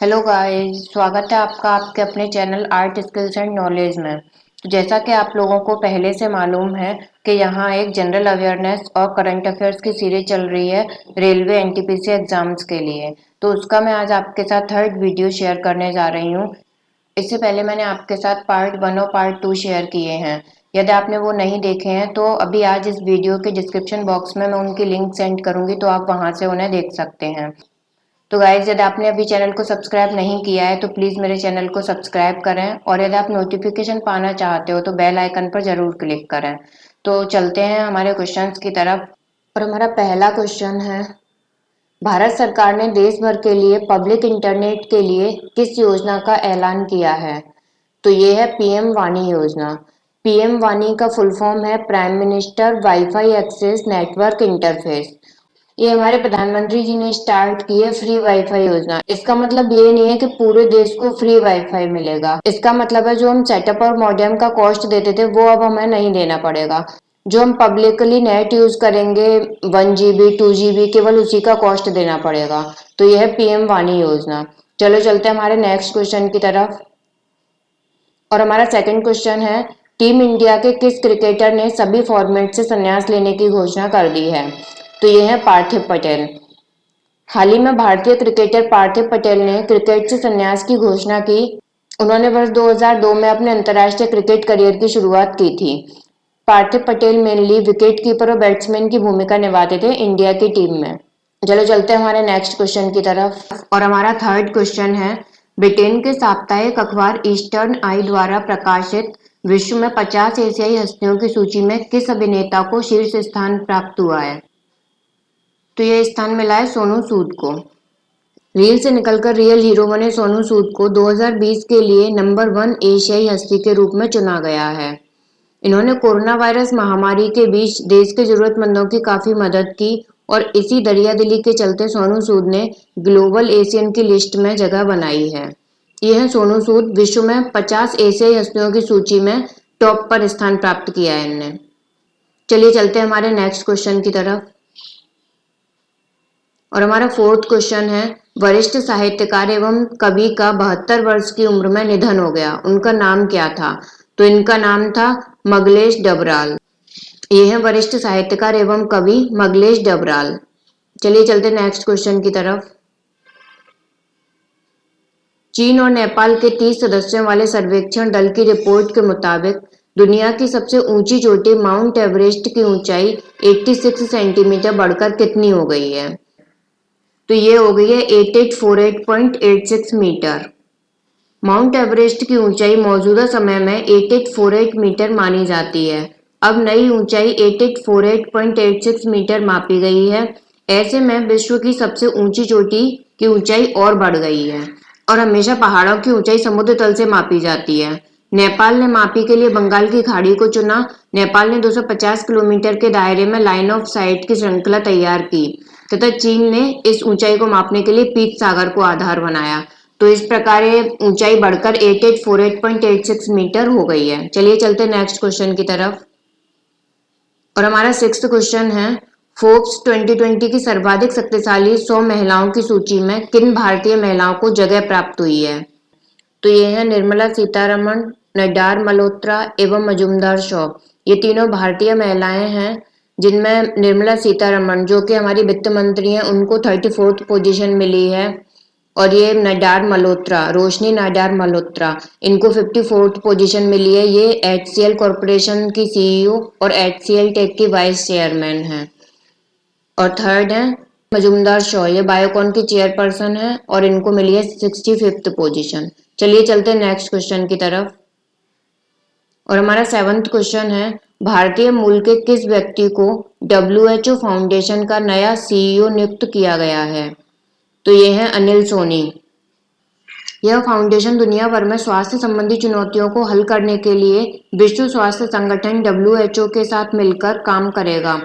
Hello guys, स्वागत है आपका आपके अपने channel art skills and knowledge में। तो जैसा कि आप लोगों को पहले से मालूम है कि यहाँ एक जनरल अवेयरनेस और करंट अफेयर्स की सीरीज चल रही है रेलवे एनटीपीसी एग्जाम्स के लिए। तो उसका मैं आज आपके साथ थर्ड वीडियो शेयर करने जा रही हूँ। इससे पहले मैंने आपके साथ पार्ट 1 और पार्ट 2 शेयर किए हैं। यदि आपने वो नहीं देखे हैं तो अभी आज इस वीडियो के डिस्क्रिप्शन बॉक्स में मैं उनकी लिंक सेंड करूंगी, तो आप वहां से उन्हें देख सकते हैं। तो गाइज, यदि आपने अभी चैनल को सब्सक्राइब नहीं किया है तो प्लीज़ मेरे चैनल को सब्सक्राइब करें, और यदि आप नोटिफिकेशन पाना चाहते हो तो बेल आइकन पर जरूर क्लिक करें। तो चलते हैं हमारे क्वेश्चंस की तरफ। और हमारा पहला क्वेश्चन है, भारत सरकार ने देश भर के लिए पब्लिक इंटरनेट के लिए किस योजना का ऐलान किया है? तो ये है पीएम वाणी योजना। पीएम वाणी का फुल फॉर्म है prime minister wifi access network interface. ये हमारे प्रधानमंत्री जी ने स्टार्ट की है फ्री वाईफाई योजना। इसका मतलब ये नहीं है कि पूरे देश को फ्री वाईफाई मिलेगा। इसका मतलब है जो हम सेटअप और मॉडेम का कॉस्ट देते थे वो अब हमें नहीं देना पड़ेगा। जो हम पब्लिकली नेट यूज करेंगे 1 GB 2 GB, केवल उसी का कॉस्ट देना पड़ेगा। तो यह है पीएम वाणी योजना। चलो चलते हैं हमारे नेक्स्ट क्वेश्चन की तरफ। और हमारा सेकंड क्वेश्चन है, टीम इंडिया के किस क्रिकेटर ने सभी फॉर्मेट से संन्यास लेने की घोषणा कर दी है? तो ये है पार्थिव पटेल। हाल ही में भारतीय क्रिकेटर पार्थिव पटेल ने क्रिकेट से संन्यास की घोषणा की। उन्होंने वर्ष 2002 में अपने अंतर्राष्ट्रीय क्रिकेट करियर की शुरुआत की थी। पार्थिव पटेल मेनली विकेट कीपर और बैट्समैन की भूमिका निभाते थे इंडिया की टीम में। चलो चलते हैं हमारे नेक्स्ट क्वेश्चन की तरफ। और हमारा थर्ड क्वेश्चन है, ब्रिटेन के साप्ताहिक अखबार ईस्टर्न आई द्वारा प्रकाशित विश्व में 50 एशियाई हस्तियों की सूची में किस अभिनेता को शीर्ष स्थान प्राप्त हुआ है? तो यह स्थान मिला है सोनू सूद को। रील से निकलकर रियल हीरो बने सोनू सूद को 2020 के लिए नंबर 1 एशियाई हस्ती के रूप में चुना गया है। इन्होंने कोरोना वायरस महामारी के बीच देश के जरूरतमंदों की काफी मदद की, और इसी दरियादिली के चलते सोनू सूद ने ग्लोबल एशियन की लिस्ट में जगह बनाई है। यह सोनू सूद विश्व में 50 एशियाई हस्तियों की सूची में टॉप पर स्थान प्राप्त किया है इनने। चलिए चलते हैं हमारे नेक्स्ट क्वेश्चन की तरफ। और हमारा फोर्थ क्वेश्चन है, वरिष्ठ साहित्यकार एवं कवि का 72 वर्ष की उम्र में निधन हो गया, उनका नाम क्या था? तो इनका नाम था मंगलेश डबराल। ये है वरिष्ठ साहित्यकार एवं कवि मंगलेश डबराल। चलिए चलते नेक्स्ट क्वेश्चन की तरफ। चीन और नेपाल के 30 सदस्यों वाले सर्वेक्षण दल की रिपोर्ट के मुताबिक दुनिया की सबसे ऊंची चोटी माउंट एवरेस्ट की ऊंचाई 86 सेंटीमीटर बढ़कर कितनी हो गई है? तो ये हो गई है 8848.86 मीटर। माउंट एवरेस्ट की ऊंचाई मौजूदा समय में 8848 मीटर मानी जाती है। अब नई ऊंचाई 8848.86 मीटर मापी गई है। ऐसे में विश्व की सबसे ऊंची चोटी की ऊंचाई और बढ़ गई है। और हमेशा पहाड़ों की ऊंचाई समुद्र तल से मापी जाती है। नेपाल ने मापी के लिए बंगाल की खाड़ी को चुना। नेपाल ने 250 किलोमीटर के दायरे में लाइन ऑफ साइट की श्रृंखला तैयार की, तथा चीन ने इस ऊंचाई को मापने के लिए पीत सागर को आधार बनाया। तो इस प्रकार ये ऊंचाई बढ़कर 8848.86 मीटर हो गई है। चलिए चलते नेक्स्ट क्वेश्चन की तरफ। और हमारा सिक्स्थ क्वेश्चन है, फोर्ब्स 2020 की सर्वाधिक शक्तिशाली 100 महिलाओं की सूची में किन भारतीय महिलाओं को जगह प्राप्त हुई है? तो ये है निर्मला सीतारमण, नडार मल्होत्रा एवं मजुमदार शॉ। ये तीनों भारतीय महिलाएं हैं, जिनमें निर्मला सीतारमण जो कि हमारी वित्त मंत्री हैं उनको 34th पोजीशन मिली है। और ये नडार मल्होत्रा, रोशनी नडार मल्होत्रा, इनको 54th पोजीशन मिली है। ये एचसीएल कॉरपोरेशन की सीईओ और एचसीएल टेक की वाइस चेयरमैन हैं। और थर्ड है मजुमदार शॉ, ये बायोकॉन की चेयरपर्सन है और इनको मिली है 65th पोजीशन। चलिए चलते हैं नेक्स्ट क्वेश्चन की तरफ। और हमारा सेवंथ क्वेश्चन है, भारतीय मूल के किस व्यक्ति को डब्ल्यूएचओ फाउंडेशन का नया सीईओ नियुक्त किया गया है? तो ये है अनिल सोनी। यह फाउंडेशन दुनिया भर में स्वास्थ्य संबंधी चुनौतियों को हल करने के लिए विश्व स्वास्थ्य संगठन डब्ल्यूएचओ के साथ मिलकर काम करेगा।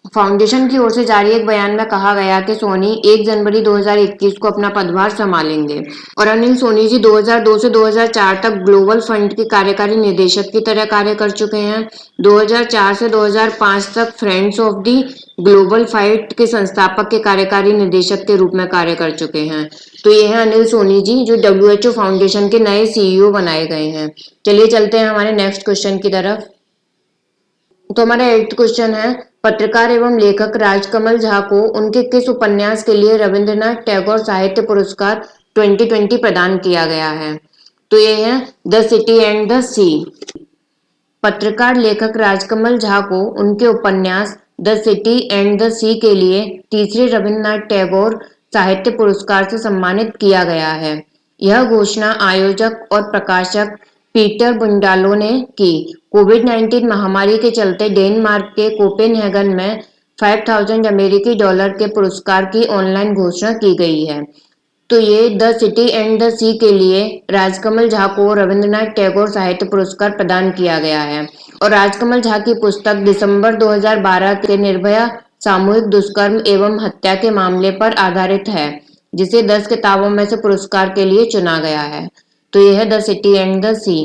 फाउंडेशन की ओर से जारी एक बयान में कहा गया कि सोनी 1 जनवरी 2021 को अपना पदभार संभालेंगे और अनिल सोनी जी 2002 से 2004 तक ग्लोबल फंड के कार्यकारी निदेशक की तरह कार्य कर चुके हैं। 2004 से 2005 तक friends of the global fight के संस्थापक के कार्यकारी निदेशक के रूप में कार्य कर चुके हैं। तो ये है अनिल सोनी जी, जो WHO फाउंडेशन के नए CEO बनाए गए हैं। चलिए चलते हैं हमारे नेक्स्ट क्वेश्चन की तरफ। तो हमारा 8th क्वेश्चन है, पत्रकार एवं लेखक राजकमल झा को उनके किस उपन्यास के लिए रविंद्रनाथ टैगोर साहित्य पुरस्कार 2020 प्रदान किया गया है? तो ये है द सिटी एंड द सी। पत्रकार लेखक राजकमल झा को उनके उपन्यास द सिटी एंड द सी के लिए तीसरे रविंद्रनाथ टैगोर साहित्य पुरस्कार से सम्मानित किया गया है। यह घोषणा आयोजक और प्रकाशक पीटर बुंडालो ने की। कोविड-19 महामारी के चलते डेनमार्क के कोपेनहेगन में 5000 अमेरिकी डॉलर के पुरस्कार की ऑनलाइन घोषणा की गई है। तो ये द सिटी एंड द सी के लिए राजकमल झा को रविंद्रनाथ टैगोर साहित्य पुरस्कार प्रदान किया गया है। और राजकमल झा की पुस्तक दिसंबर 2012 के निर्भया सामूहिक दुष्कर्म एवं हत्या के मामले पर आधारित है, जिसे 10 किताबों में से पुरस्कार के लिए चुना गया है। तो यह है द सिटी एंड द सी।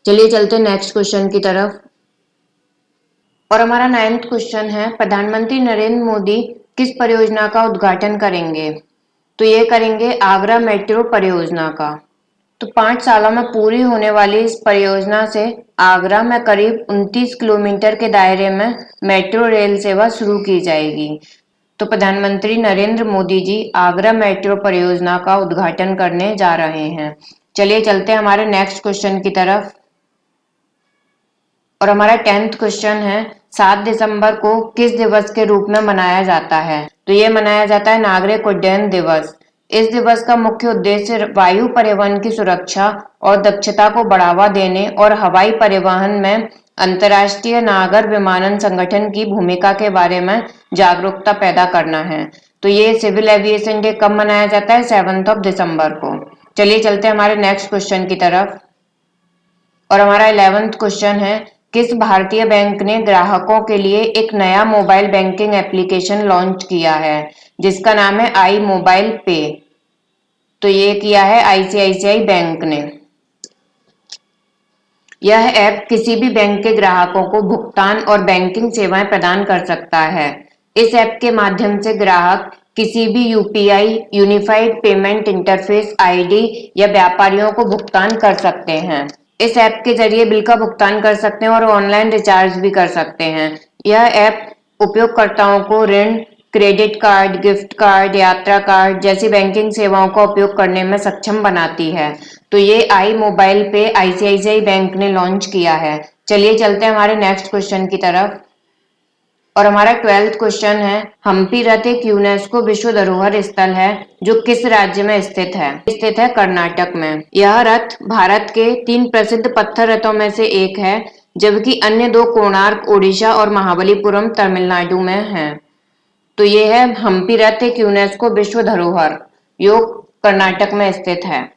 चलिए चलते नेक्स्ट क्वेश्चन की तरफ। और हमारा 9th क्वेश्चन है, प्रधानमंत्री नरेंद्र मोदी किस परियोजना का उद्घाटन करेंगे? तो ये करेंगे आगरा मेट्रो परियोजना का। तो 5 सालों में पूरी होने वाली इस परियोजना से आगरा में करीब 29 किलोमीटर के दायरे में मेट्रो रेल सेवा शुरू की जाएगी। तो प्रधानमंत्री नरेंद्र मोदी जी आगरा मेट्रो परियोजना का उद्घाटन करने जा रहे हैं। चलिए चलते हैं हमारे नेक्स्ट क्वेश्चन की तरफ। और हमारा 10th क्वेश्चन है, 7 दिसंबर को किस दिवस के रूप में मनाया जाता है? तो ये मनाया जाता है नागरिक उड्डयन दिवस। इस दिवस का मुख्य उद्देश्य वायु परिवहन की सुरक्षा और दक्षता को बढ़ावा देने और हवाई परिवहन में अंतर्राष्ट्रीय नागर विमानन संगठन की भूमिका के बारे में जागरूकता पैदा करना है। तो ये सिविल एविएशन डे कब मनाया जाता है? 7 दिसंबर को। चलिए चलते हैं हमारे नेक्स्ट क्वेश्चन की तरफ। और हमारा 11th क्वेश्चन है, किस भारतीय बैंक ने ग्राहकों के लिए एक नया मोबाइल बैंकिंग एप्लीकेशन लॉन्च किया है, जिसका नाम है आई मोबाइल पे? तो ये किया है आईसीआईसीआई बैंक ने। यह ऐप किसी भी बैंक के ग्राहकों को भुगतान और बैंकिंग सेवाएं प्रदान कर सकता है। इस ऐप के माध्यम से ग्राहक किसी भी UPI unified payment interface ID या व्यापारियों को भुगतान कर सकते हैं। इस ऐप के जरिए बिल का भुगतान कर सकते हैं और ऑनलाइन रिचार्ज भी कर सकते हैं। यह ऐप उपयोगकर्ताओं को ऋण, क्रेडिट कार्ड, गिफ्ट कार्ड, यात्रा कार्ड जैसी बैंकिंग सेवाओं का उपयोग करने में सक्षम बनाती है। तो ये आई मोबाइल पे आईसीआईसीआई बैंक ने लॉन्च किया है। चलिए चलते हैं हमारे नेक्स्ट क्वेश्चन की तरफ। और हमारा 12th क्वेश्चन है, हम्पी रथ एक यूनेस्को विश्व धरोहर स्थल है जो किस राज्य में स्थित है? स्थित है कर्नाटक में। यह रथ भारत के 3 प्रसिद्ध पत्थर रथों में से एक है, जबकि अन्य 2 कोणार्क ओडिशा और महाबलीपुरम तमिलनाडु में हैं। तो ये है हम्पी रथ एक यूनेस्को विश्व धरोहर, जो कर्नाटक में स्थित है।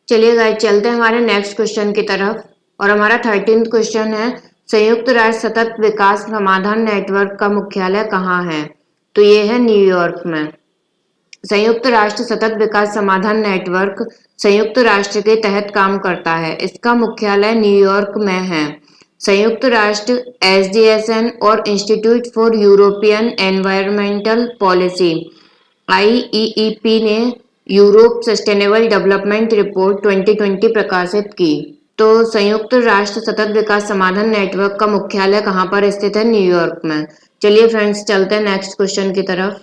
चलिए गाइस चलते हैं हमारे नेक्स्ट क्वेश्चन की तरफ। और हमारा 13th क्वेश्चन है, संयुक्त राष्ट्र सतत विकास समाधान नेटवर्क का मुख्यालय कहाँ है? तो ये है न्यूयॉर्क में। संयुक्त राष्ट्र सतत विकास समाधान नेटवर्क संयुक्त राष्ट्र के तहत काम करता है। इसका मुख्यालय न्यूयॉर्क में है। संयुक्त राष्ट्र, एसडीएसएन और Institute for European Environmental Policy IEEP ने यूरोप सस्टेनेबल डेवलपमेंट रिपोर्ट 2020 प्रकाशित की। तो संयुक्त राष्ट्र सतत विकास समाधान नेटवर्क का मुख्यालय कहाँ पर स्थित है? न्यूयॉर्क में। चलिए फ्रेंड्स चलते हैं नेक्स्ट क्वेश्चन की तरफ।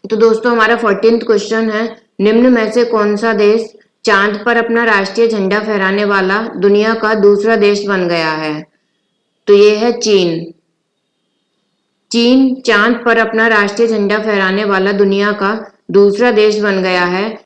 तो दोस्तों हमारा 14th क्वेश्चन है, निम्न में से कौन सा देश चांद पर अपना राष्ट्रीय झंडा फहराने वाला दुनिया का दूसरा देश बन गया है? तो ये है चीन। चीन चांद पर अपना राष्ट्रीय झंडा फहराने वाला दुनिया का दूसरा देश बन गया है।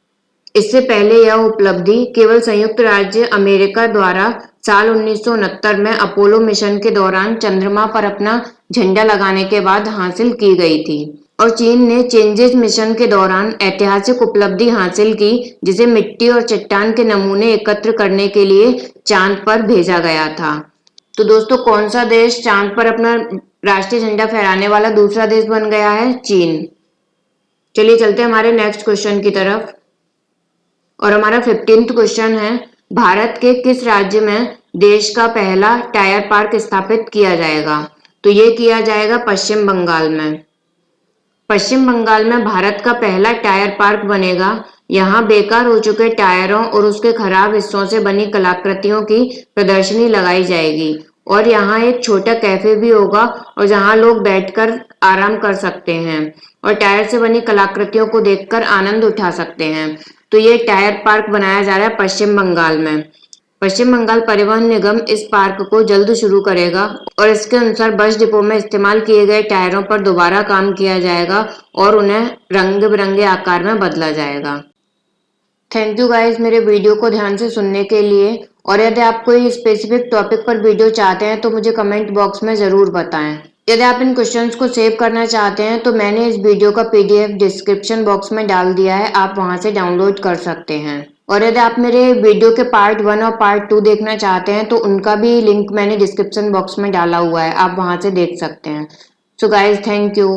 इससे पहले यह उपलब्धि केवल संयुक्त राज्य अमेरिका द्वारा साल 1969 में अपोलो मिशन के दौरान चंद्रमा पर अपना झंडा लगाने के बाद हासिल की गई थी। और चीन ने चेंजेस मिशन के दौरान ऐतिहासिक उपलब्धि हासिल की, जिसे मिट्टी और चट्टान के नमूने एकत्र करने के लिए चांद पर भेजा गया था। तो दोस्तों कौन सा देश चांद पर अपना राष्ट्रीय झंडा फहराने वाला दूसरा देश बन गया है? चीन। चलिए चलते हैं हमारे नेक्स्ट क्वेश्चन की तरफ। और हमारा 15th क्वेश्चन है, भारत के किस राज्य में देश का पहला टायर पार्क स्थापित किया जाएगा? तो ये किया जाएगा पश्चिम बंगाल में। पश्चिम बंगाल में भारत का पहला टायर पार्क बनेगा। यहाँ बेकार हो चुके टायरों और उसके खराब हिस्सों से बनी कलाकृतियों की प्रदर्शनी लगाई जाएगी और यहाँ एक छोटा कैफे भी होगा और जहाँ लोग बैठकर आराम कर सकते हैं और टायर से बनी कलाकृतियों को देखकर आनंद उठा सकते हैं। तो ये टायर पार्क बनाया जा रहा है पश्चिम बंगाल में। पश्चिम बंगाल परिवहन निगम इस पार्क को जल्द शुरू करेगा और इसके अनुसार बस डिपो में इस्तेमाल किए गए टायरों पर दोबारा काम किया जाएगा और उन्हें रंग बिरंगे आकार में बदला जाएगा। थैंक यू गाइस मेरे वीडियो को ध्यान से सुनने के लिए। और यदि आप कोई स्पेसिफिक टॉपिक पर वीडियो चाहते हैं तो मुझे कमेंट बॉक्स में ज़रूर बताएं। यदि आप इन क्वेश्चंस को सेव करना चाहते हैं तो मैंने इस वीडियो का पीडीएफ डिस्क्रिप्शन बॉक्स में डाल दिया है, आप वहां से डाउनलोड कर सकते हैं। और यदि आप मेरे वीडियो के पार्ट 1 और पार्ट 2 देखना चाहते हैं तो उनका भी लिंक मैंने डिस्क्रिप्शन बॉक्स में डाला हुआ है, आप वहां से देख सकते हैं। So guys thank you.